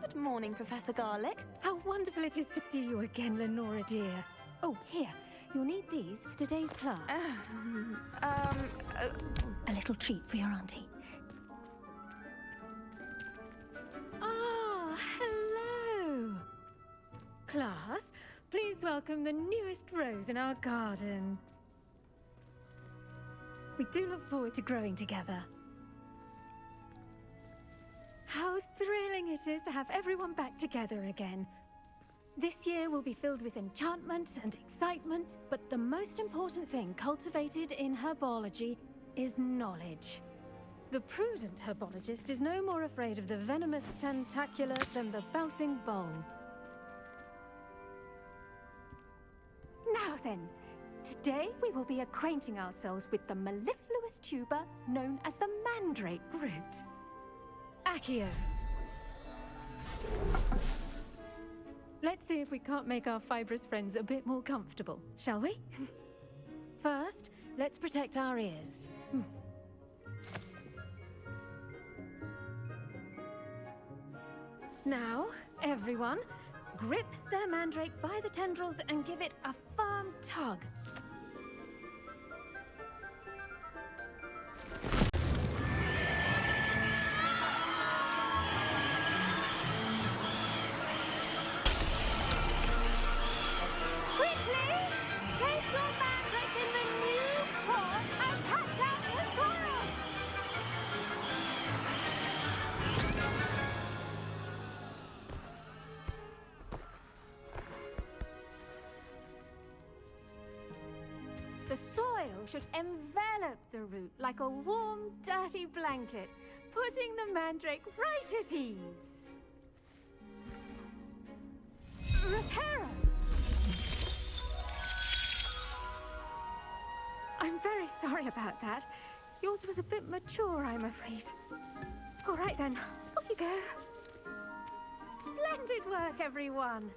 Good morning, Professor Garlick. How wonderful it is to see you again, Lenora dear. Oh, here. You'll need these for today's class. A little treat for your auntie. Ah, hello! Class, please welcome the newest rose in our garden. We do look forward to growing together. How thrilling it is to have everyone back together again. This year will be filled with enchantment and excitement, but the most important thing cultivated in herbology is knowledge. The prudent herbologist is no more afraid of the venomous tentacula than the bouncing bulb. Now then, today we will be acquainting ourselves with the mellifluous tuber known as the mandrake root. Accio. Let's see if we can't make our fibrous friends a bit more comfortable, shall we? First, let's protect our ears. Now, everyone, grip their mandrake by the tendrils and give it a firm tug. The soil should envelop the root like a warm, dirty blanket, putting the mandrake right at ease. Reparo! I'm very sorry about that. Yours was a bit mature, I'm afraid. All right then, off you go. Splendid work, everyone.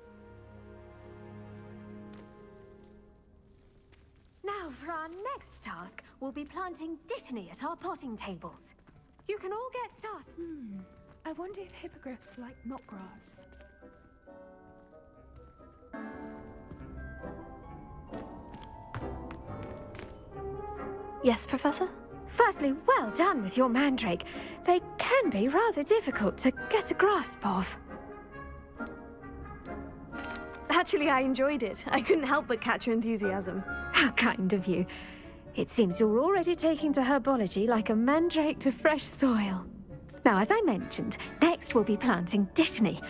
Now, for our next task, we'll be planting dittany at our potting tables. You can all get started. I wonder if hippogriffs like knotgrass. Yes, Professor? Firstly, well done with your mandrake. They can be rather difficult to get a grasp of. Actually, I enjoyed it. I couldn't help but catch your enthusiasm. How kind of you. It seems you're already taking to herbology like a mandrake to fresh soil. Now, as I mentioned, next we'll be planting dittany.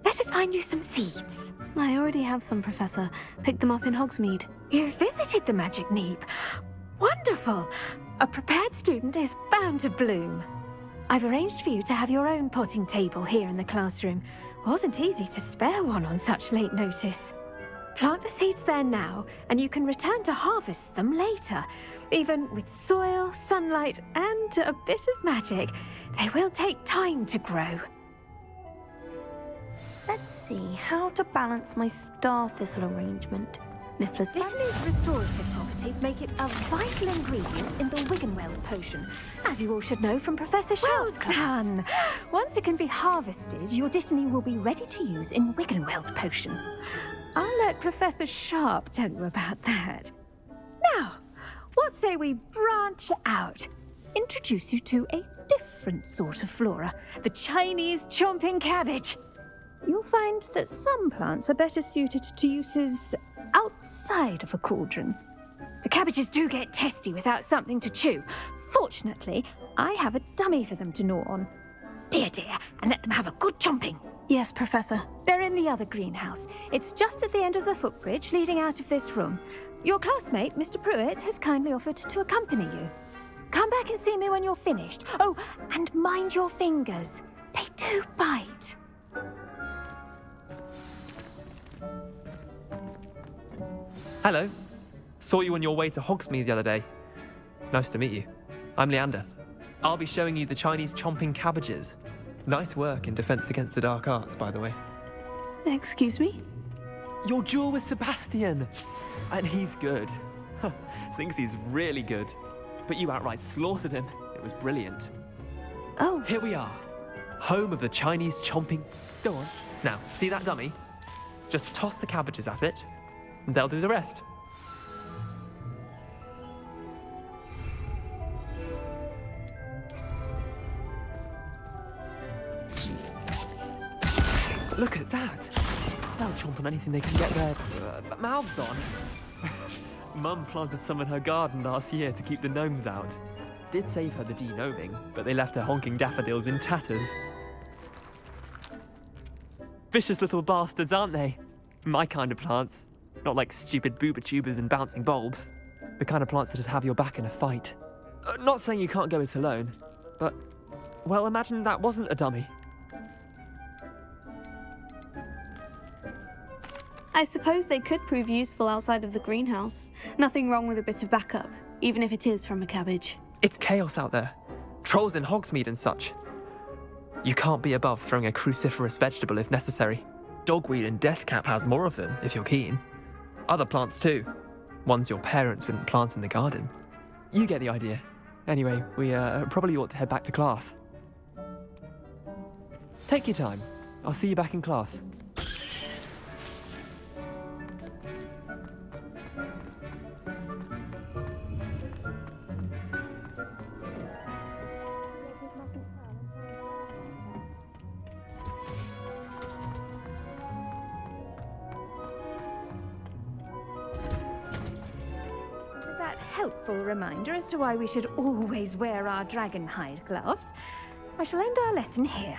Let us find you some seeds. I already have some, Professor. Picked them up in Hogsmeade. You visited the Magic Neep. Wonderful! A prepared student is bound to bloom. I've arranged for you to have your own potting table here in the classroom. Wasn't easy to spare one on such late notice. Plant the seeds there now, and you can return to harvest them later. Even with soil, sunlight, and a bit of magic, they will take time to grow. Let's see how to balance my star thistle arrangement. Niffler's Dittany's restorative properties make it a vital ingredient in the Wiggenweld potion, as you all should know from Professor Sharp's class. Well done! Once it can be harvested, your dittany will be ready to use in Wiggenweld potion. I'll let Professor Sharp tell you about that. Now, what say we branch out? Introduce you to a different sort of flora, the Chinese chomping cabbage. You'll find that some plants are better suited to uses outside of a cauldron. The cabbages do get testy without something to chew. Fortunately, I have a dummy for them to gnaw on. Be a dear and let them have a good chomping. Yes, Professor. They're in the other greenhouse. It's just at the end of the footbridge leading out of this room. Your classmate, Mr. Pruitt, has kindly offered to accompany you. Come back and see me when you're finished. Oh, and mind your fingers. They do bite. Hello. Saw you on your way to Hogsmeade the other day. Nice to meet you. I'm Leander. I'll be showing you the Chinese chomping cabbages. Nice work in Defense Against the Dark Arts, by the way. Excuse me? Your duel with Sebastian! And he's good. Thinks he's really good. But you outright slaughtered him. It was brilliant. Oh. Here we are. home of the Chinese chomping. Go on. Now, see that dummy? Just toss the cabbages at it, and they'll do the rest. Look at that! They'll chomp on anything they can get their mouths on. Mum planted some in her garden last year to keep the gnomes out. Did save her the de-gnoming, but they left her honking daffodils in tatters. Vicious little bastards, aren't they? My kind of plants. Not like stupid booba tubers and bouncing bulbs. The kind of plants that just have your back in a fight. Not saying you can't go it alone, but, well, imagine that wasn't a dummy. I suppose they could prove useful outside of the greenhouse. Nothing wrong with a bit of backup, even if it is from a cabbage. It's chaos out there. Trolls in Hogsmeade and such. You can't be above throwing a cruciferous vegetable if necessary. Dogweed and deathcap has more of them, if you're keen. Other plants too. Ones your parents wouldn't plant in the garden. You get the idea. Anyway, we probably ought to head back to class. Take your time. I'll see you back in class. Helpful reminder as to why we should always wear our dragon hide gloves. I shall end our lesson here.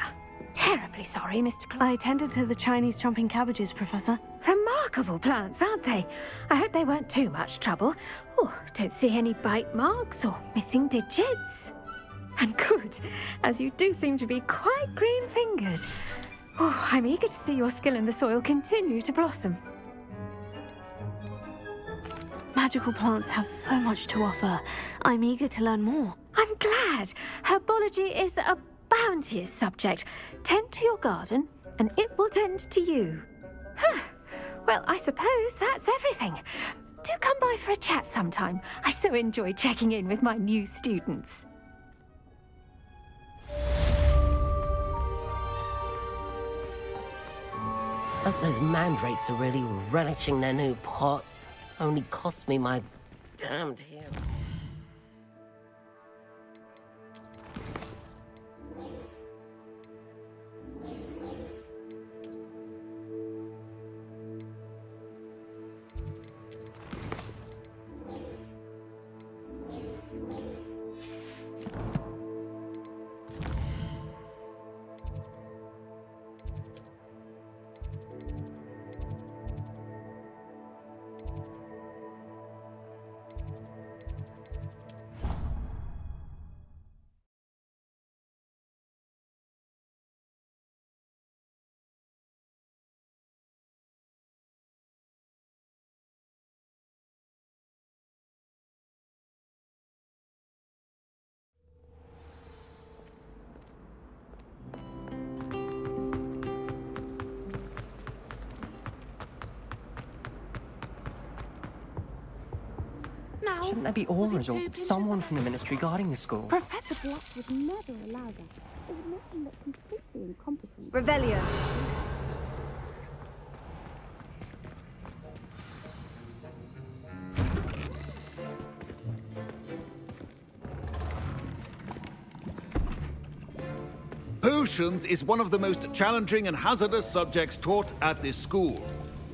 Terribly sorry, Mr. Clark. I tended to the Chinese chomping cabbages, Professor. Remarkable plants, aren't they? I hope they weren't too much trouble. Oh, don't see any bite marks or missing digits. And good, as you do seem to be quite green-fingered. Oh, I'm eager to see your skill in the soil continue to blossom. Magical plants have so much to offer. I'm eager to learn more. I'm glad. Herbology is a bounteous subject. Tend to your garden, and it will tend to you. Huh. Well, I suppose that's everything. Do come by for a chat sometime. I so enjoy checking in with my new students. Hope those mandrakes are really relishing their new pots. Only cost me my damned hearing. Now, Shouldn't there be aurors or someone from the ministry guarding the school? Professor Black would never allow that. It would make him look completely incompetent. Revelio. Potions is one of the most challenging and hazardous subjects taught at this school.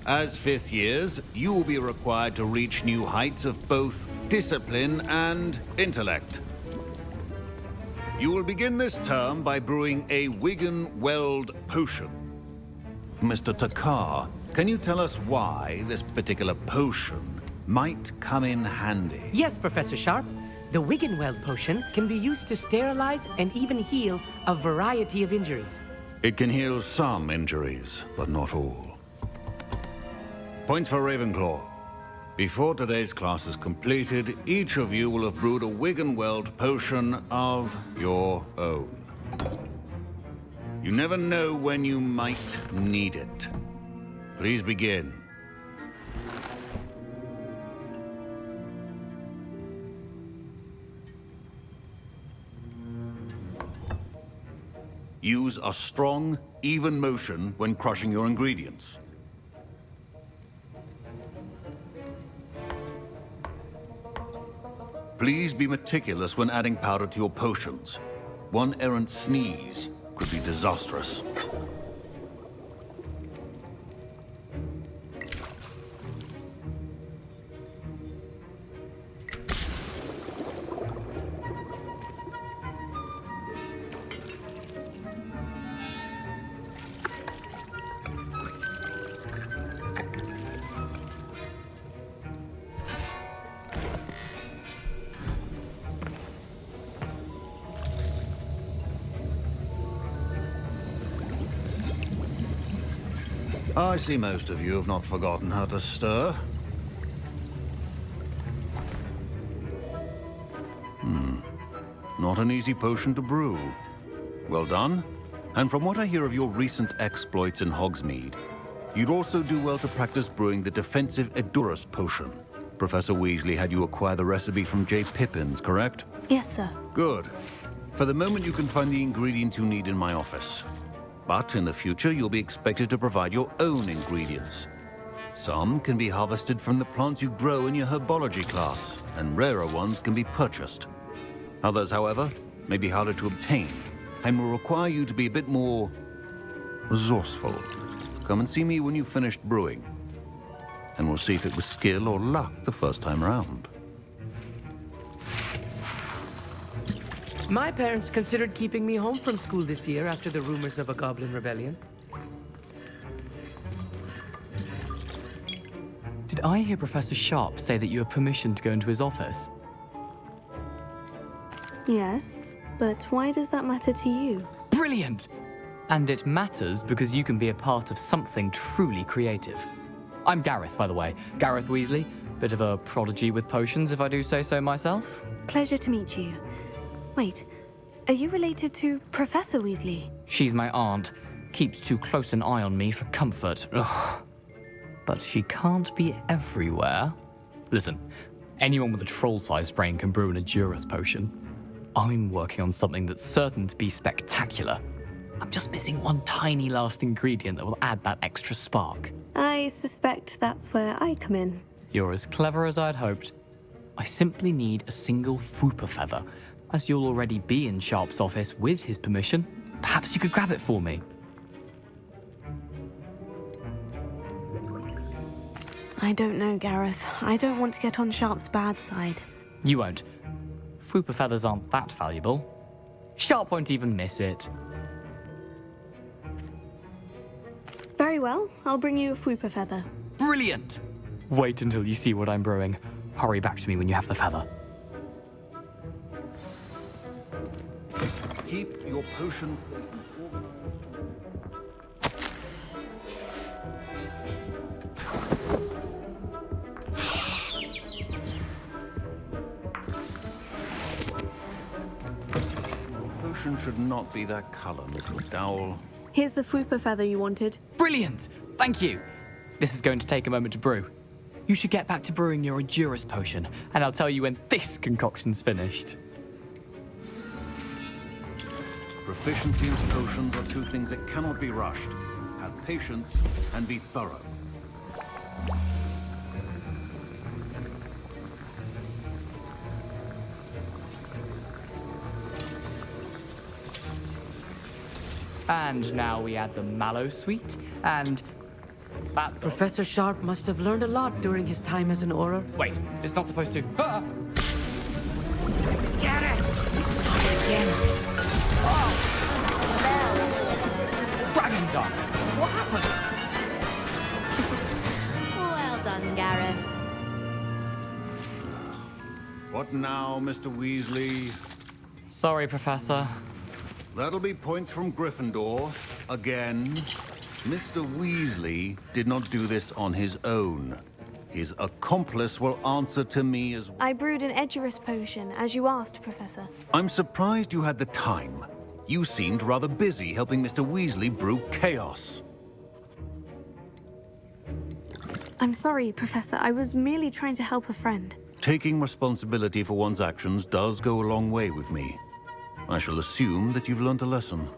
As fifth years, you will be required to reach new heights of both discipline and intellect. You will begin this term by brewing a Wigan-Weld potion. Mr. Takar, can you tell us why this particular potion might come in handy? Yes, Professor Sharp. The Wiggenweld potion can be used to sterilize and even heal a variety of injuries. It can heal some injuries, but not all. Point for Ravenclaw. Before today's class is completed, each of you will have brewed a Wiggenweld potion of your own. You never know when you might need it. Please begin. Use a strong, even motion when crushing your ingredients. Please be meticulous when adding powder to your potions. One errant sneeze could be disastrous. I see most of you have not forgotten how to stir. Not an easy potion to brew. Well done. And from what I hear of your recent exploits in Hogsmeade, you'd also do well to practice brewing the defensive Edurus potion. Professor Weasley had you acquire the recipe from J. Pippin's, correct? Yes, sir. Good. For the moment, you can find the ingredients you need in my office. But in the future, you'll be expected to provide your own ingredients. Some can be harvested from the plants you grow in your herbology class, and rarer ones can be purchased. Others, however, may be harder to obtain, and will require you to be a bit more resourceful. Come and see me when you've finished brewing, and we'll see if it was skill or luck the first time round. My parents considered keeping me home from school this year after the rumors of a goblin rebellion. Did I hear Professor Sharp say that you have permission to go into his office? Yes, but why does that matter to you? Brilliant! And it matters because you can be a part of something truly creative. I'm Gareth, by the way. Gareth Weasley. Bit of a prodigy with potions, if I do say so myself. Pleasure to meet you. Wait, are you related to Professor Weasley? She's my aunt. Keeps too close an eye on me for comfort. Ugh. But she can't be everywhere. Listen, anyone with a troll-sized brain can brew an Edurus potion. I'm working on something that's certain to be spectacular. I'm just missing one tiny last ingredient that will add that extra spark. I suspect that's where I come in. You're as clever as I'd hoped. I simply need a single Fwooper feather. As you'll already be in Sharp's office with his permission, perhaps you could grab it for me. I don't know, Gareth. I don't want to get on Sharp's bad side. You won't. Fwooper feathers aren't that valuable. Sharp won't even miss it. Very well, I'll bring you a Fwooper feather. Brilliant! Wait until you see what I'm brewing. Hurry back to me when you have the feather. Keep your potion. Potion should not be that color, Miss McDowell. Here's the Fwooper feather you wanted. Brilliant! Thank you! This is going to take a moment to brew. You should get back to brewing your Edurus potion, and I'll tell you when this concoction's finished. Proficiency in potions are two things that cannot be rushed. Have patience and be thorough. And now we add the mallow sweet, and that's all. Professor Sharp must have learned a lot during his time as an Auror. Wait, it's not supposed to. Ah! Get it! Again. Dragon Dog! What happened? Well done, Gareth. What now, Mr. Weasley? Sorry, Professor. That'll be points from Gryffindor. Again. Mr. Weasley did not do this on his own. His accomplice will answer to me as well. I brewed an Edurus potion, as you asked, Professor. I'm surprised you had the time. You seemed rather busy helping Mr. Weasley brew chaos. I'm sorry, Professor. I was merely trying to help a friend. Taking responsibility for one's actions does go a long way with me. I shall assume that you've learned a lesson.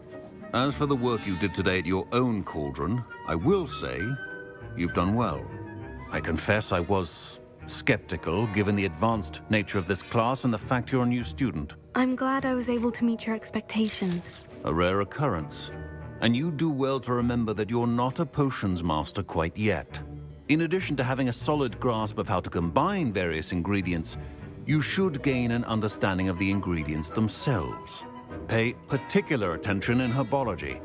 As for the work you did today at your own cauldron, I will say you've done well. I confess I was skeptical, given the advanced nature of this class and the fact you're a new student. I'm glad I was able to meet your expectations. A rare occurrence. And you do well to remember that you're not a potions master quite yet. In addition to having a solid grasp of how to combine various ingredients, you should gain an understanding of the ingredients themselves. Pay particular attention in herbology.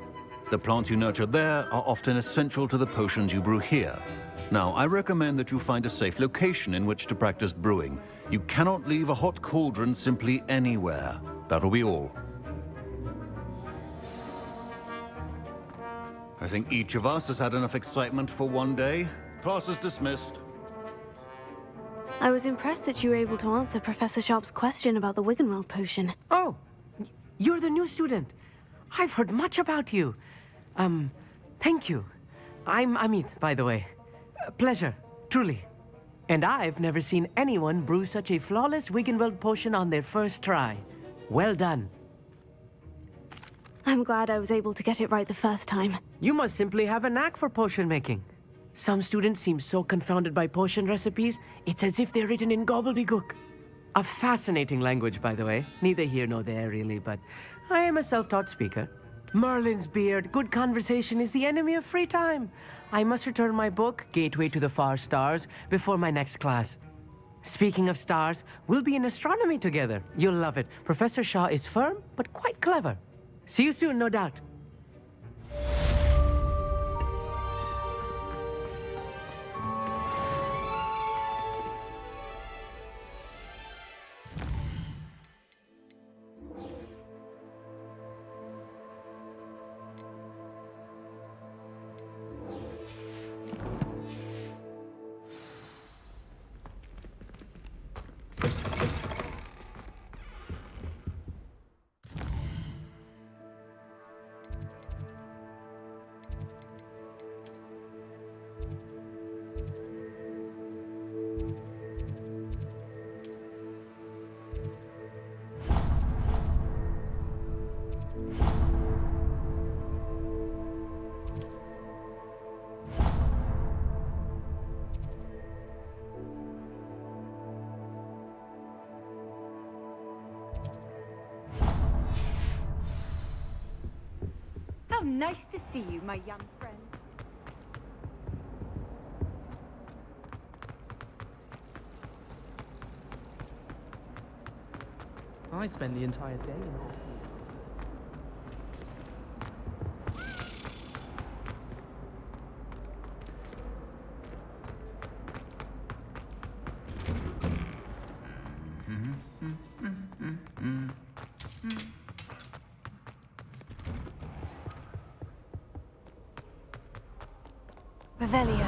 The plants you nurture there are often essential to the potions you brew here. Now, I recommend that you find a safe location in which to practice brewing. You cannot leave a hot cauldron simply anywhere. That'll be all. I think each of us has had enough excitement for one day. Class is dismissed. I was impressed that you were able to answer Professor Sharp's question about the Wiggenweld potion. Oh, you're the new student. I've heard much about you. Thank you. I'm Amit, by the way. Pleasure, truly. And I've never seen anyone brew such a flawless Wiggenweld potion on their first try. Well done. I'm glad I was able to get it right the first time. You must simply have a knack for potion making. Some students seem so confounded by potion recipes, it's as if they're written in gobbledygook. A fascinating language, by the way. Neither here nor there, really, but I am a self-taught speaker. Merlin's beard, good conversation is the enemy of free time. I must return my book, Gateway to the Far Stars, before my next class. Speaking of stars, we'll be in astronomy together. You'll love it. Professor Shaw is firm, but quite clever. See you soon, no doubt. How nice to see you, my young friend. I spend the entire day in Revelio.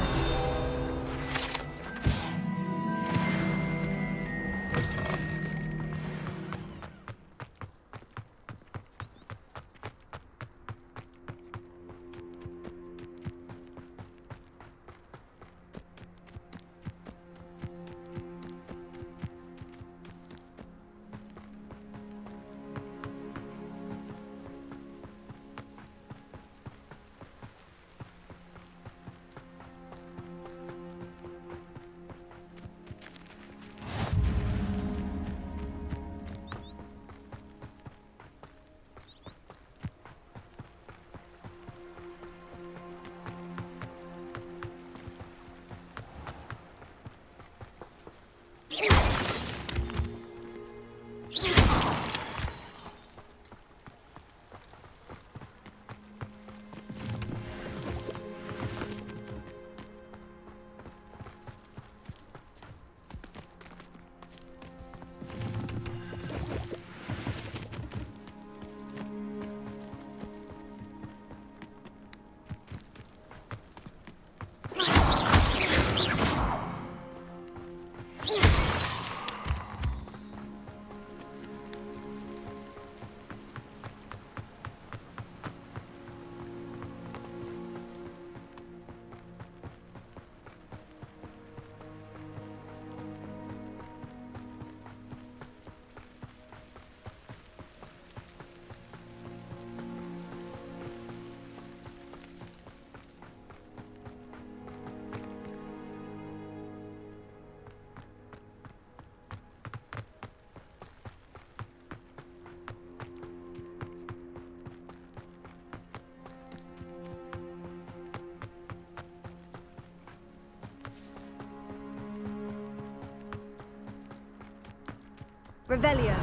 Revelio.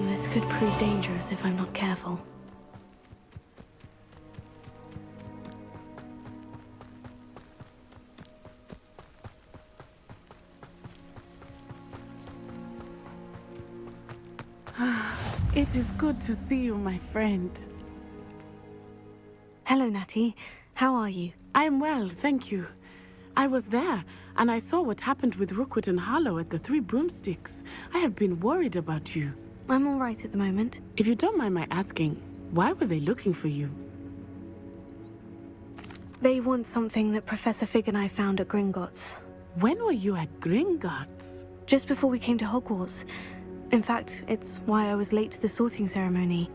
This could prove dangerous if I'm not careful. It is good to see you, my friend. Hello, Natty. How are you? I am well, thank you. I was there, and I saw what happened with Rookwood and Harlow at the Three Broomsticks. I have been worried about you. I'm all right at the moment. If you don't mind my asking, why were they looking for you? They want something that Professor Fig and I found at Gringotts. When were you at Gringotts? Just before we came to Hogwarts. In fact, it's why I was late to the sorting ceremony.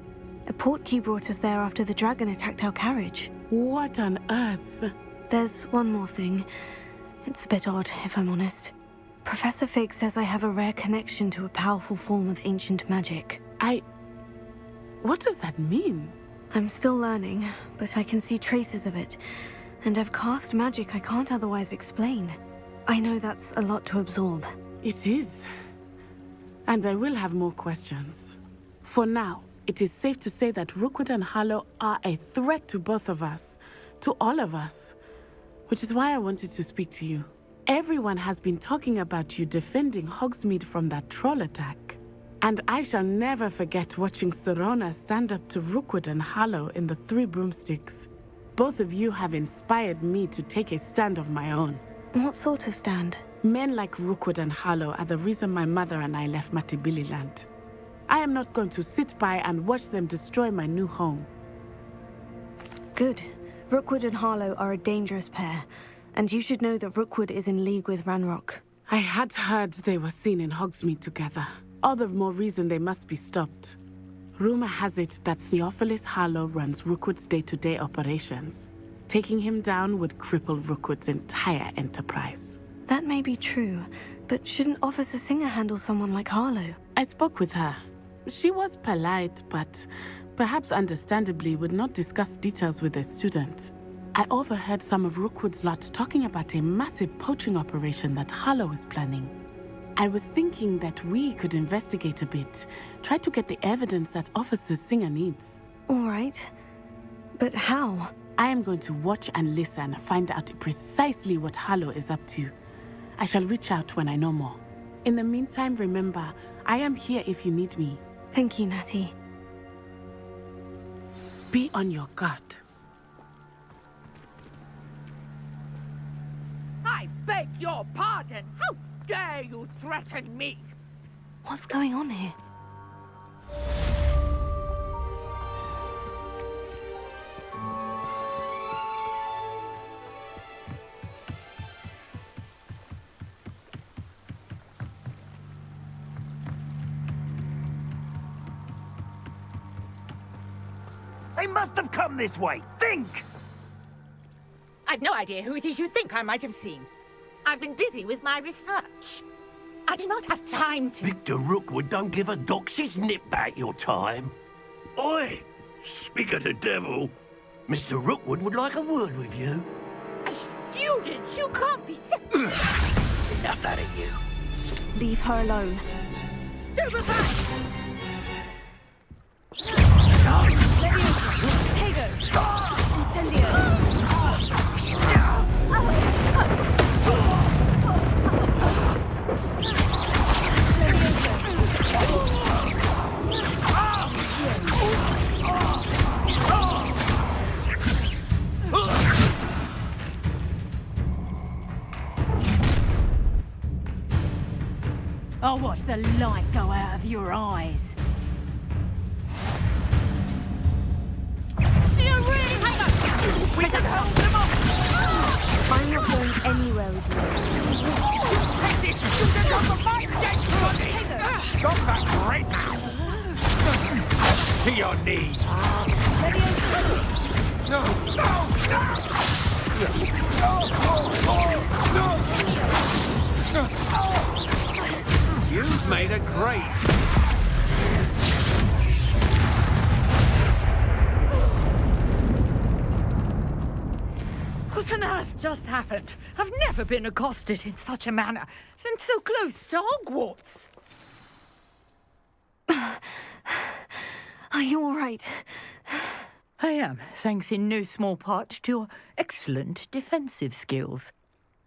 A portkey brought us there after the dragon attacked our carriage. What on earth? There's one more thing. It's a bit odd, if I'm honest. Professor Fig says I have a rare connection to a powerful form of ancient magic. What does that mean? I'm still learning, but I can see traces of it. And I've cast magic I can't otherwise explain. I know that's a lot to absorb. It is. And I will have more questions. For now, it is safe to say that Rookwood and Harlow are a threat to both of us. To all of us. Which is why I wanted to speak to you. Everyone has been talking about you defending Hogsmeade from that troll attack. And I shall never forget watching Serona stand up to Rookwood and Harlow in the Three Broomsticks. Both of you have inspired me to take a stand of my own. What sort of stand? Men like Rookwood and Harlow are the reason my mother and I left Mattibilliland. I am not going to sit by and watch them destroy my new home. Good. Rookwood and Harlow are a dangerous pair. And you should know that Rookwood is in league with Ranrock. I had heard they were seen in Hogsmeade together. All the more reason they must be stopped. Rumor has it that Theophilus Harlow runs Rookwood's day-to-day operations. Taking him down would cripple Rookwood's entire enterprise. That may be true, but shouldn't Officer Singer handle someone like Harlow? I spoke with her. She was polite, but perhaps understandably would not discuss details with a student. I overheard some of Rookwood's lot talking about a massive poaching operation that Harlow is planning. I was thinking that we could investigate a bit, try to get the evidence that Officer Singer needs. All right. But how? I am going to watch and listen, find out precisely what Harlow is up to. I shall reach out when I know more. In the meantime, remember, I am here if you need me. Thank you, Natty. Be on your guard. I beg your pardon! How dare you threaten me? What's going on here? They must have come this way. Think! I've no idea who it is you think I might have seen. I've been busy with my research. I do not have time to... Victor Rookwood don't give a doxy's nip back your time. Oi! Speak of the devil. Mr. Rookwood would like a word with you. A student? You can't be... Enough out of you. Leave her alone. Stupefy! Tego! Incendio! I'll watch the light go out of your eyes. Do you really hang on? We can hold them off! I'm not going anywhere with you. Take this student off of my dead body! Stop that right now! to your knees. You've made a great... What on earth just happened? I've never been accosted in such a manner, and so close to Hogwarts. Are you all right? I am, thanks in no small part to your excellent defensive skills.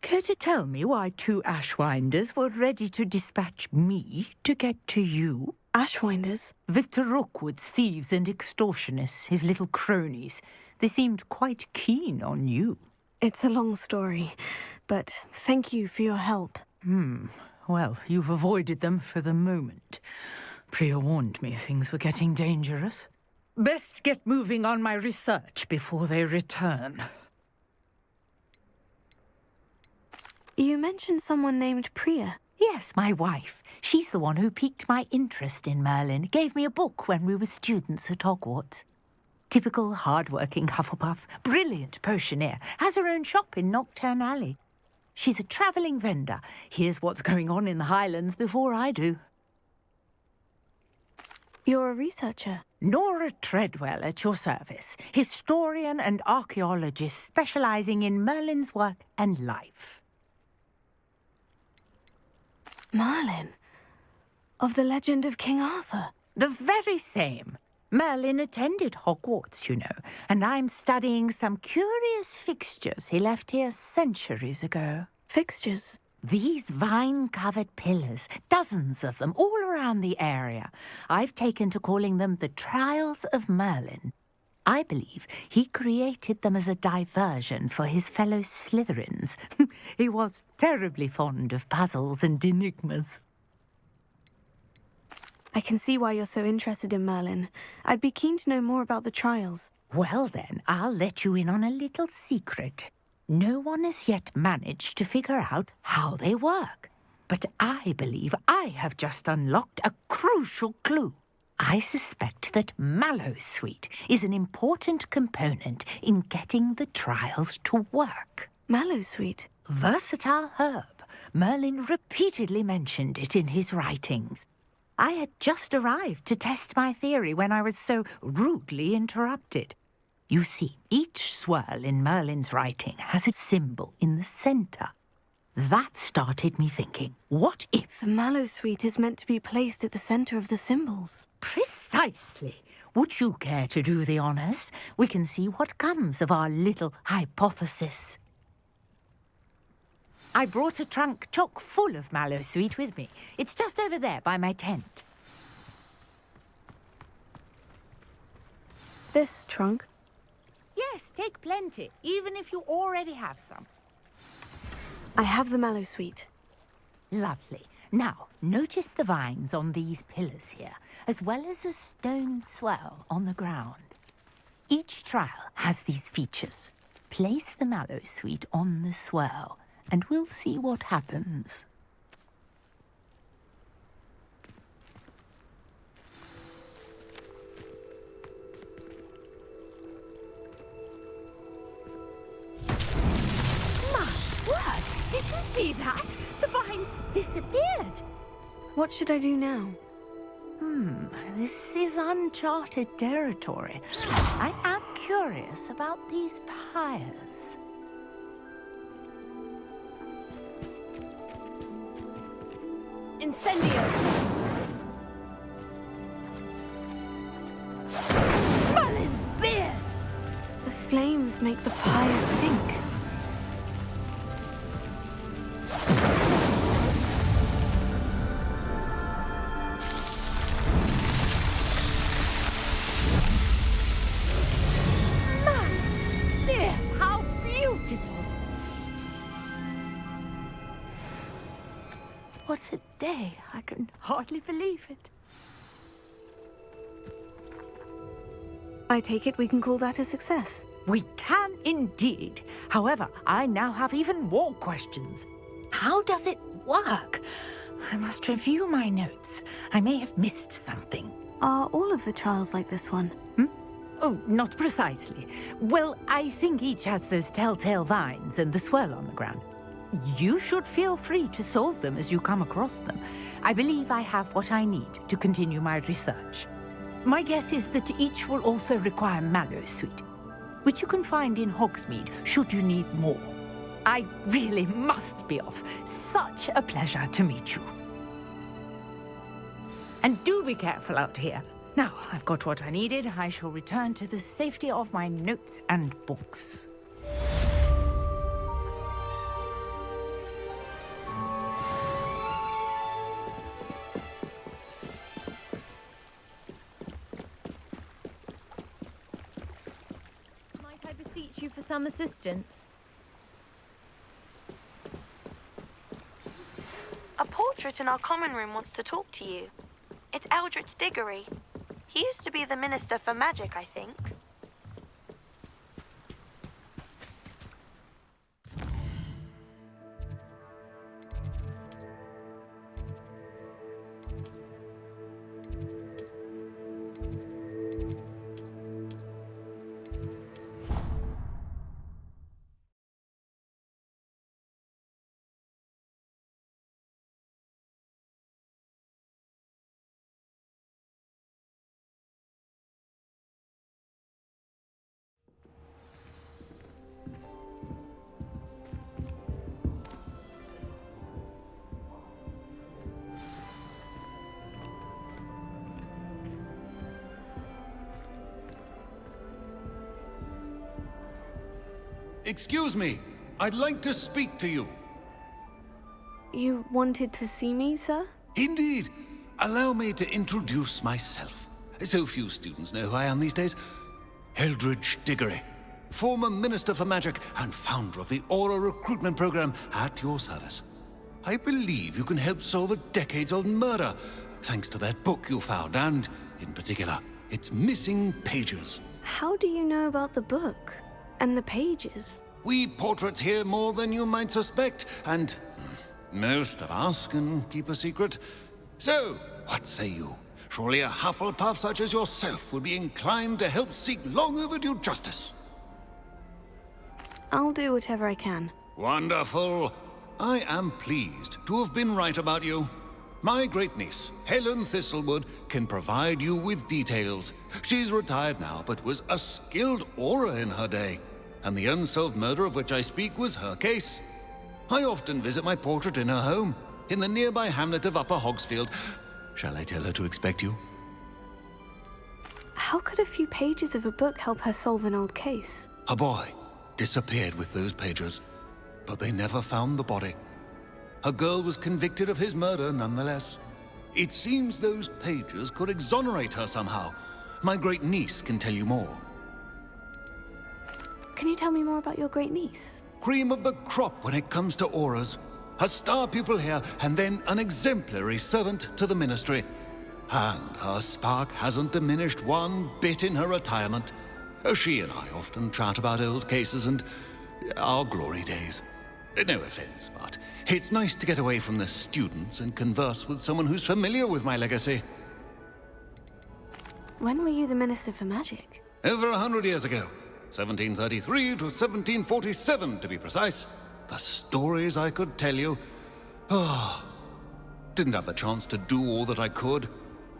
Care to tell me why 2 Ashwinders were ready to dispatch me to get to you? Ashwinders? Victor Rookwood's thieves and extortionists, his little cronies. They seemed quite keen on you. It's a long story, but thank you for your help. Well, you've avoided them for the moment. Priya warned me things were getting dangerous. Best get moving on my research before they return. You mentioned someone named Priya. Yes, my wife. She's the one who piqued my interest in Merlin. Gave me a book when we were students at Hogwarts. Typical hard-working Hufflepuff, brilliant potioneer, has her own shop in Knockturn Alley. She's a travelling vendor. Hears what's going on in the Highlands before I do. You're a researcher? Nora Treadwell at your service, historian and archaeologist specialising in Merlin's work and life. Merlin? Of the legend of King Arthur? The very same. Merlin attended Hogwarts, you know, and I'm studying some curious fixtures he left here centuries ago. Fixtures? These vine-covered pillars, dozens of them, all around the area. I've taken to calling them the Trials of Merlin. I believe he created them as a diversion for his fellow Slytherins. He was terribly fond of puzzles and enigmas. I can see why you're so interested in Merlin. I'd be keen to know more about the trials. Well then, I'll let you in on a little secret. No one has yet managed to figure out how they work. But I believe I have just unlocked a crucial clue. I suspect that Mallowsweet is an important component in getting the trials to work. Mallowsweet? Versatile herb. Merlin repeatedly mentioned it in his writings. I had just arrived to test my theory when I was so rudely interrupted. You see, each swirl in Merlin's writing has a symbol in the centre. That started me thinking, what if... The Mallowsweet is meant to be placed at the centre of the symbols. Precisely. Would you care to do the honours? We can see what comes of our little hypothesis. I brought a trunk chock full of Mallowsweet with me. It's just over there by my tent. This trunk? Yes, take plenty, even if you already have some. I have the Mallowsweet. Lovely. Now, notice the vines on these pillars here, as well as a stone swell on the ground. Each trial has these features. Place the Mallowsweet on the swell, and we'll see what happens. My word! Did you see that? The vines disappeared. What should I do now? This is uncharted territory. I am curious about these pyres. Incendio! Merlin's beard! The flames make the pyre sink. How beautiful! What a day! I can hardly believe it. I take it we can call that a success. We can indeed. However, I now have even more questions. How does it work? I must review my notes. I may have missed something. Are all of the trials like this one? Oh, not precisely. Well, I think each has those telltale vines and the swirl on the ground. You should feel free to solve them as you come across them. I believe I have what I need to continue my research. My guess is that each will also require mallowsweet, which you can find in Hogsmeade should you need more. I really must be off. Such a pleasure to meet you. And do be careful out here. Now, I've got what I needed. I shall return to the safety of my notes and books. Might I beseech you for some assistance? A portrait in our common room wants to talk to you. It's Eldritch Diggory. He used to be the Minister for Magic, I think. Excuse me, I'd like to speak to you. You wanted to see me, sir? Indeed. Allow me to introduce myself. So few students know who I am these days. Eldritch Diggory, former Minister for Magic and founder of the Aura recruitment program at your service. I believe you can help solve a decades-old murder, thanks to that book you found, and, in particular, its missing pages. How do you know about the book? And the pages? We portraits hear more than you might suspect, and most of us can keep a secret. So, what say you? Surely a Hufflepuff such as yourself would be inclined to help seek long overdue justice. I'll do whatever I can. Wonderful. I am pleased to have been right about you. My great-niece, Helen Thistlewood, can provide you with details. She's retired now, but was a skilled aura in her day. And the unsolved murder of which I speak was her case. I often visit my portrait in her home, in the nearby hamlet of Upper Hogsfield. Shall I tell her to expect you? How could a few pages of a book help her solve an old case? A boy disappeared with those pages, but they never found the body. A girl was convicted of his murder nonetheless. It seems those pages could exonerate her somehow. My great-niece can tell you more. Can you tell me more about your great-niece? Cream of the crop when it comes to auras. A star pupil here, and then an exemplary servant to the ministry. And her spark hasn't diminished one bit in her retirement. She and I often chat about old cases and our glory days. No offense, but it's nice to get away from the students and converse with someone who's familiar with my legacy. When were you the Minister for Magic? Over 100 years ago. 1733 to 1747, to be precise. The stories I could tell you. Didn't have the chance to do all that I could.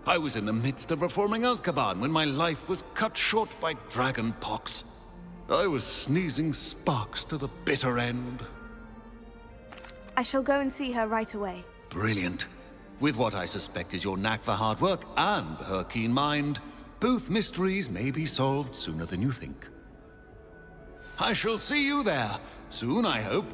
I was in the midst of reforming Azkaban when my life was cut short by dragon pox. I was sneezing sparks to the bitter end. I shall go and see her right away. Brilliant. With what I suspect is your knack for hard work and her keen mind, both mysteries may be solved sooner than you think. I shall see you there, soon I hope.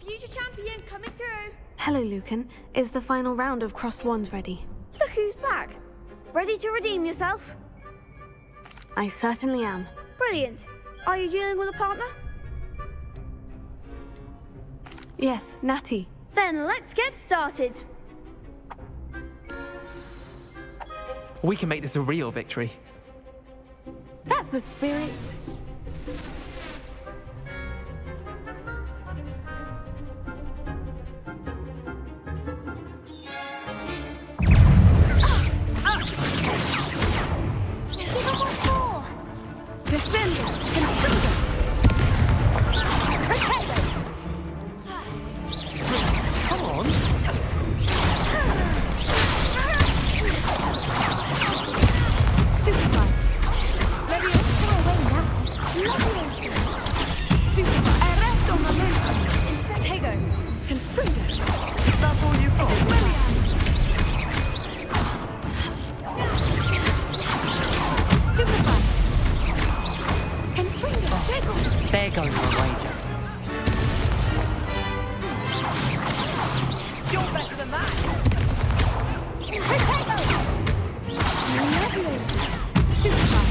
future champion coming through. Hello, Lucan. Is the final round of Crossed Wands ready? Look who's back. Ready to redeem yourself? I certainly am. Brilliant. Are you dealing with a partner? Yes, Natty. Then let's get started. We can make this a real victory. That's the spirit. There goes my wager. You're better than that. Stupefy.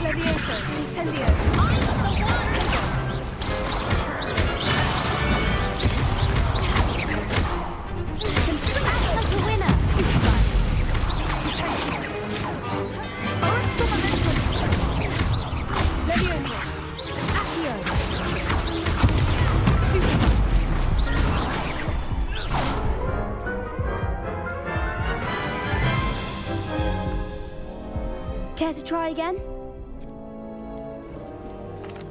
Levioso. Incendio. I'm the one. Act like a winner. Stupefy. Arresto momentum. Levioso. Accio. Stupefy. Care to try again?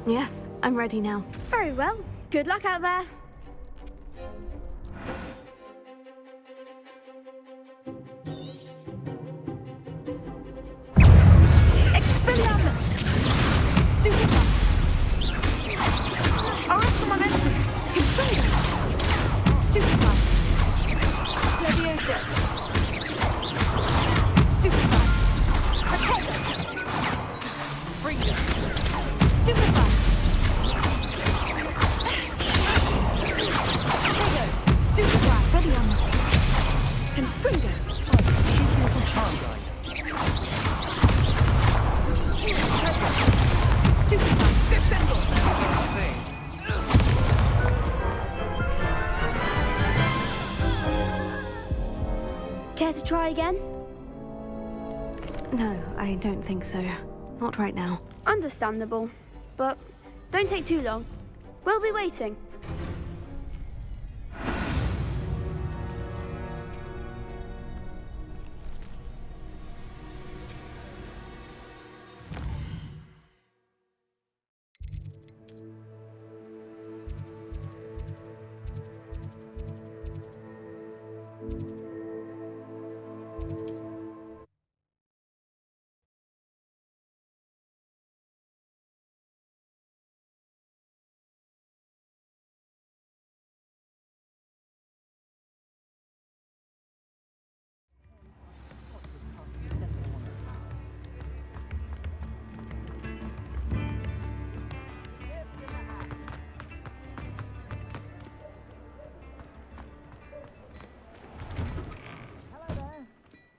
Yes, I'm ready now. Very well. Good luck out there. Expelliarmus! Stupefy! Arresto momentum! Confringo! Stupefy! Levioso! Stupefy! Potato! Stupefy! Potato! Stupefy! Expelliarmus! Confringo! Cheeky little charm guy. Stupefy! Care to try again? No, I don't think so. Not right now. Understandable. But don't take too long. We'll be waiting.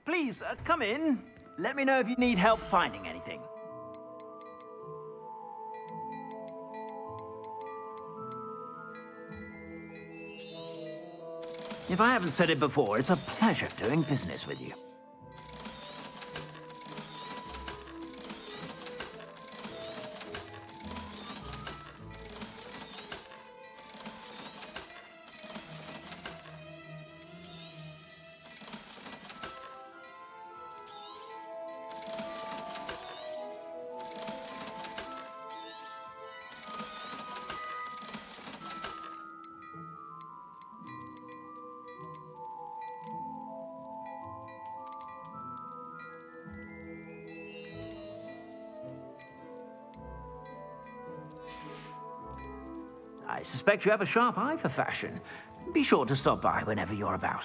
Please, come in. Let me know if you need help finding anything. If I haven't said it before, it's a pleasure doing business with you. I suspect you have a sharp eye for fashion. Be sure to stop by whenever you're about.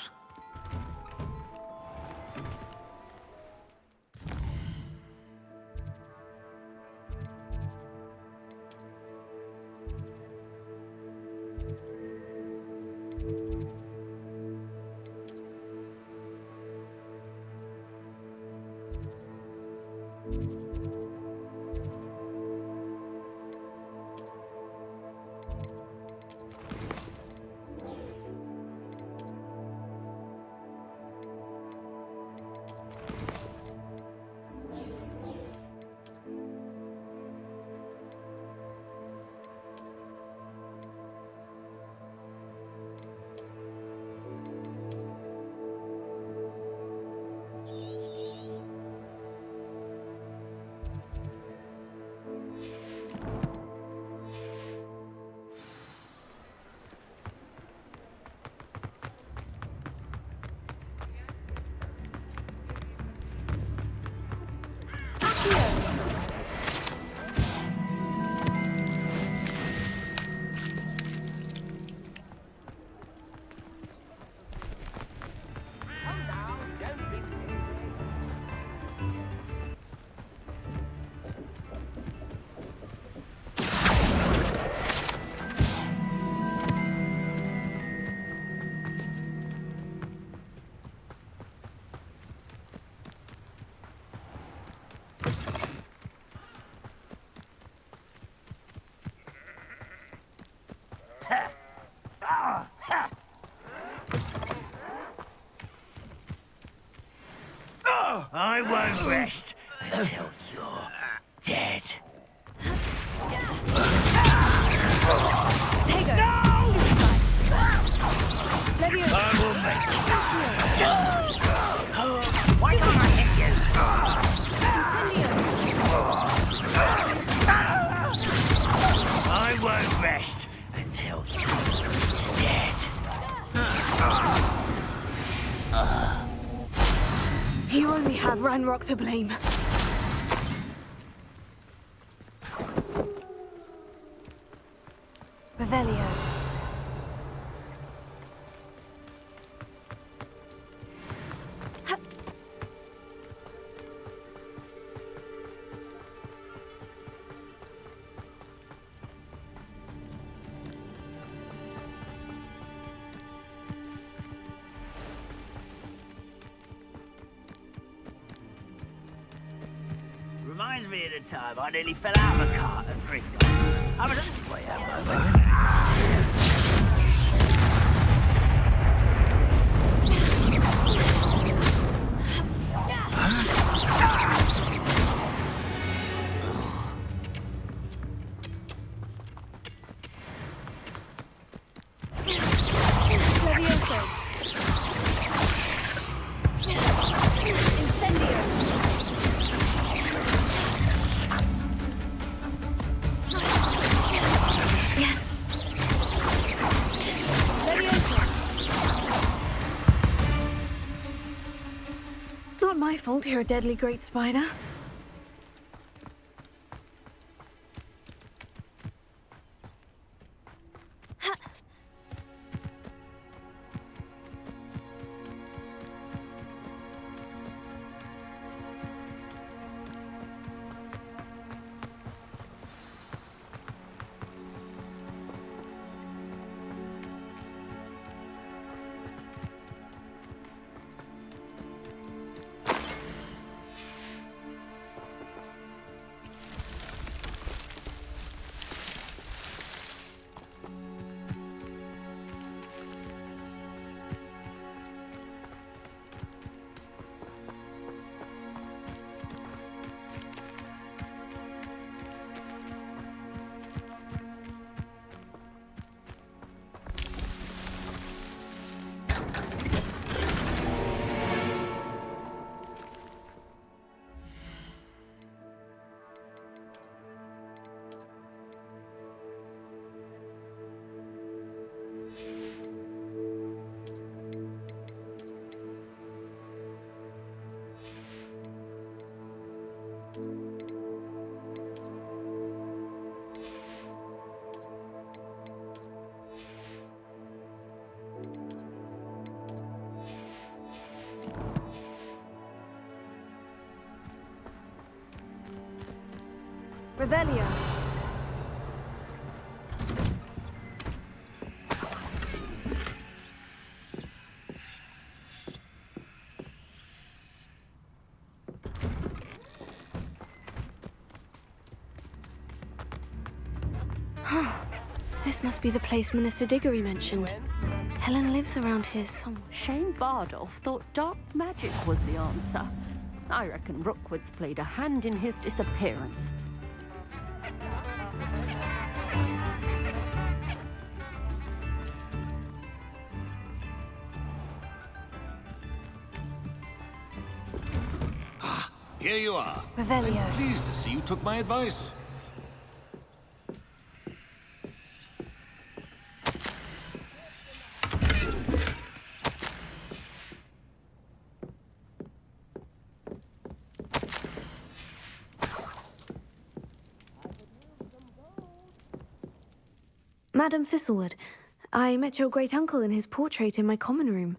I won't rest until you're dead. Take her! No! Let me I will make you. Why can't I hit you? I won't rest until you're dead. You only have Ranrock to blame. Revelio. Reminds me of the time I nearly fell out of a cart at Gringotts. I was wait a moment. Not my fault you're a deadly great spider. Revelio. This must be the place Minister Diggory mentioned. Helen lives around here somewhere. Shane Bardolph thought dark magic was the answer. I reckon Rookwood's played a hand in his disappearance. Here you are. Revelio. I'm pleased to see you took my advice. Madam Thistlewood, I met your great-uncle in his portrait in my common room.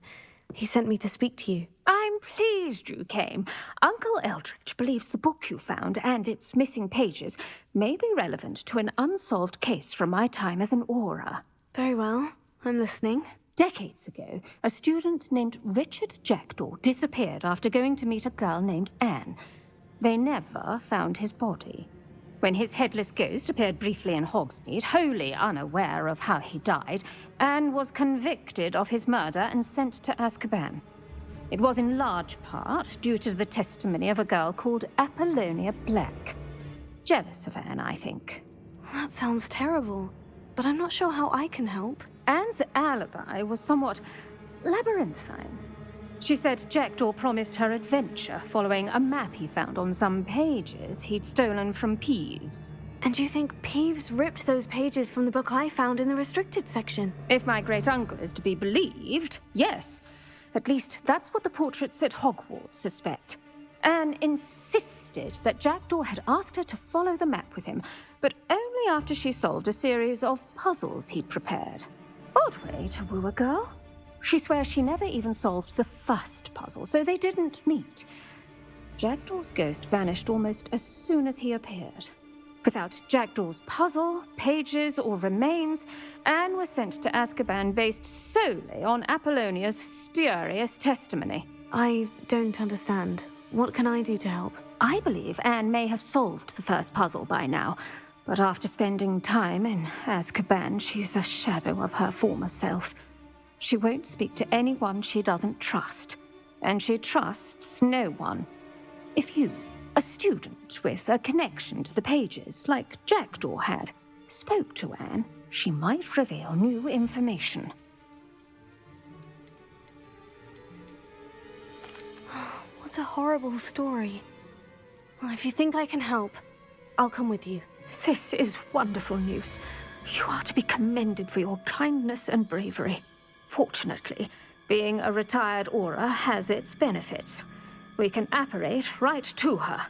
He sent me to speak to you. I'm pleased you came. Uncle Eldridge believes the book you found and its missing pages may be relevant to an unsolved case from my time as an aura. Very well. I'm listening. Decades ago, a student named Richard Jackdaw disappeared after going to meet a girl named Anne. They never found his body. When his headless ghost appeared briefly in Hogsmeade, wholly unaware of how he died, Anne was convicted of his murder and sent to Azkaban. It was in large part due to the testimony of a girl called Apollonia Black. Jealous of Anne, I think. That sounds terrible, but I'm not sure how I can help. Anne's alibi was somewhat labyrinthine. She said Jackdaw promised her adventure following a map he found on some pages he'd stolen from Peeves. And you think Peeves ripped those pages from the book I found in the restricted section? If my great-uncle is to be believed, yes. At least that's what the portraits at Hogwarts suspect. Anne insisted that Jackdaw had asked her to follow the map with him, but only after she solved a series of puzzles he'd prepared. Odd way to woo a girl. She swears she never even solved the first puzzle, so they didn't meet. Jackdaw's ghost vanished almost as soon as he appeared. Without Jackdaw's puzzle, pages, or remains, Anne was sent to Azkaban based solely on Apollonia's spurious testimony. I don't understand. What can I do to help? I believe Anne may have solved the first puzzle by now, but after spending time in Azkaban, she's a shadow of her former self. She won't speak to anyone she doesn't trust, and she trusts no one. If you, a student with a connection to the pages, like Jackdaw had, spoke to Anne, she might reveal new information. What a horrible story. Well, if you think I can help, I'll come with you. This is wonderful news. You are to be commended for your kindness and bravery. Fortunately, being a retired aura has its benefits. We can apparate right to her.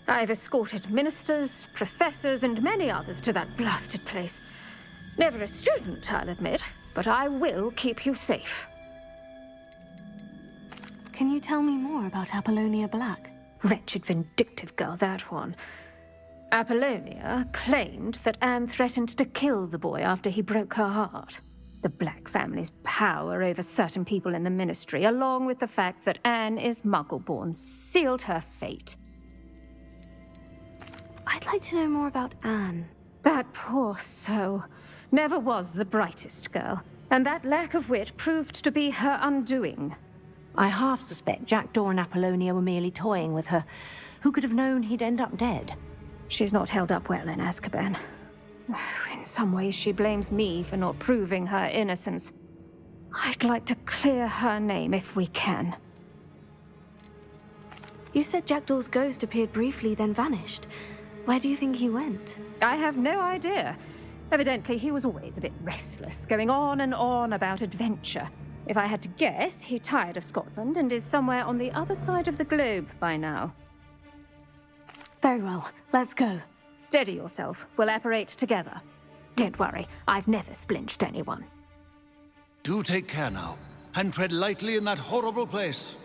I've escorted ministers, professors, and many others to that blasted place. Never a student, I'll admit, but I will keep you safe. Can you tell me more about Apollonia Black? Wretched, vindictive girl, that one. Apollonia claimed that Anne threatened to kill the boy after he broke her heart. The Black family's power over certain people in the Ministry, along with the fact that Anne is Muggle-born, sealed her fate. I'd like to know more about Anne. That poor soul never was the brightest girl, and that lack of wit proved to be her undoing. I half suspect Jackdaw and Apollonia were merely toying with her. Who could have known he'd end up dead? She's not held up well in Azkaban. In some ways, she blames me for not proving her innocence. I'd like to clear her name if we can. You said Jackdaw's ghost appeared briefly, then vanished. Where do you think he went? I have no idea. Evidently, he was always a bit restless, going on and on about adventure. If I had to guess, he tired of Scotland and is somewhere on the other side of the globe by now. Very well. Let's go. Steady yourself. We'll apparate together. Don't worry, I've never splinched anyone. Do take care now, and tread lightly in that horrible place.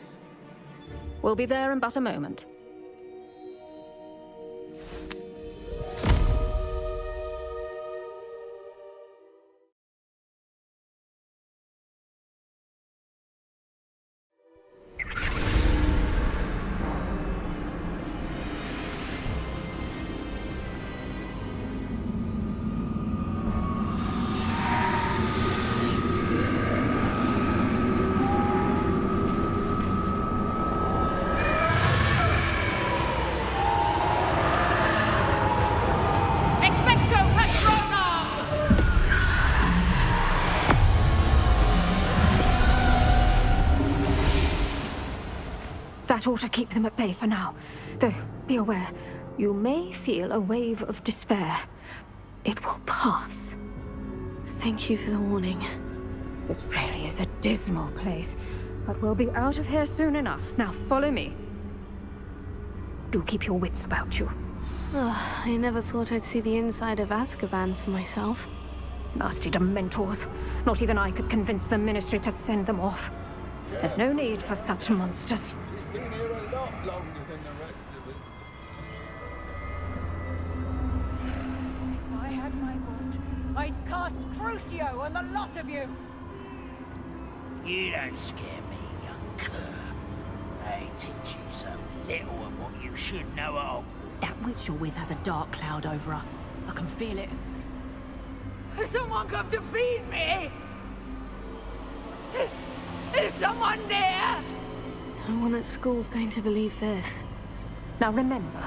We'll be there in but a moment. That ought to keep them at bay for now. Though, be aware, you may feel a wave of despair. It will pass. Thank you for the warning. This really is a dismal place, but we'll be out of here soon enough. Now follow me. Do keep your wits about you. Oh, I never thought I'd see the inside of Azkaban for myself. Nasty Dementors. Not even I could convince the Ministry to send them off. There's no need for such monsters. She's been here a lot longer than the rest of us. If I had my wand, I'd cast Crucio on the lot of you! You don't scare me, young cur. They teach you so little of what you should know of. That witch you're with has a dark cloud over her. I can feel it. Has someone come to feed me? Is someone there? No one at school's going to believe this. Now remember,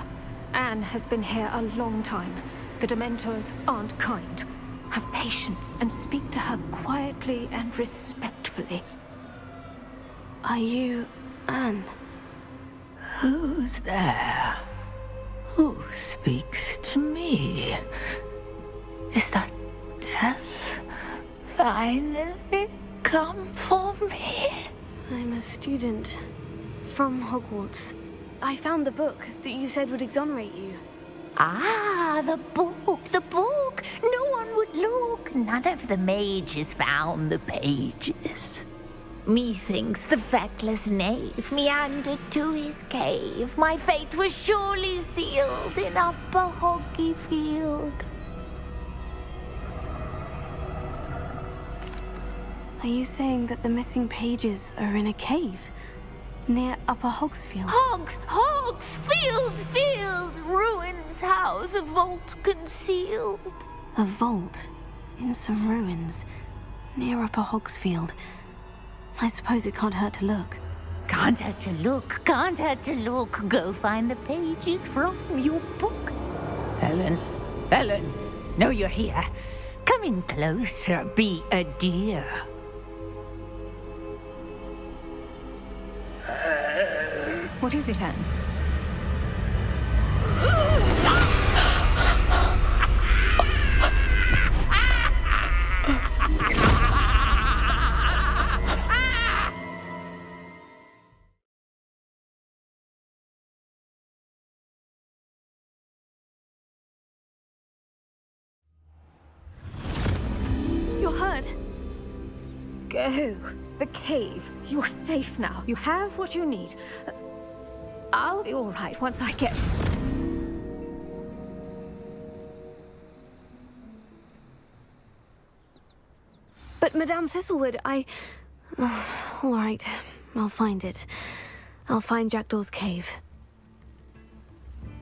Anne has been here a long time. The Dementors aren't kind. Have patience and speak to her quietly and respectfully. Are you Anne? Who's there? Who speaks to me? Is that death finally come for me? I'm a student from Hogwarts. I found the book that you said would exonerate you. Ah, the book, the book. No one would look. None of the mages found the pages. Methinks the feckless knave meandered to his cave. My fate was surely sealed in Upper Hoggyfield. Are you saying that the missing pages are in a cave near Upper Hogsfield? Hogsfield! Ruins house, a vault concealed. A vault in some ruins near Upper Hogsfield. I suppose it can't hurt to look. Can't hurt to look, can't hurt to look. Go find the pages from your book. Helen, know you're here. Come in closer, be a dear. What is it, Anne? You're hurt. Go. The cave. You're safe now. You have what you need. I'll be all right once I get... But Madame Thistlewood, all right, I'll find it. I'll find Jackdaw's cave.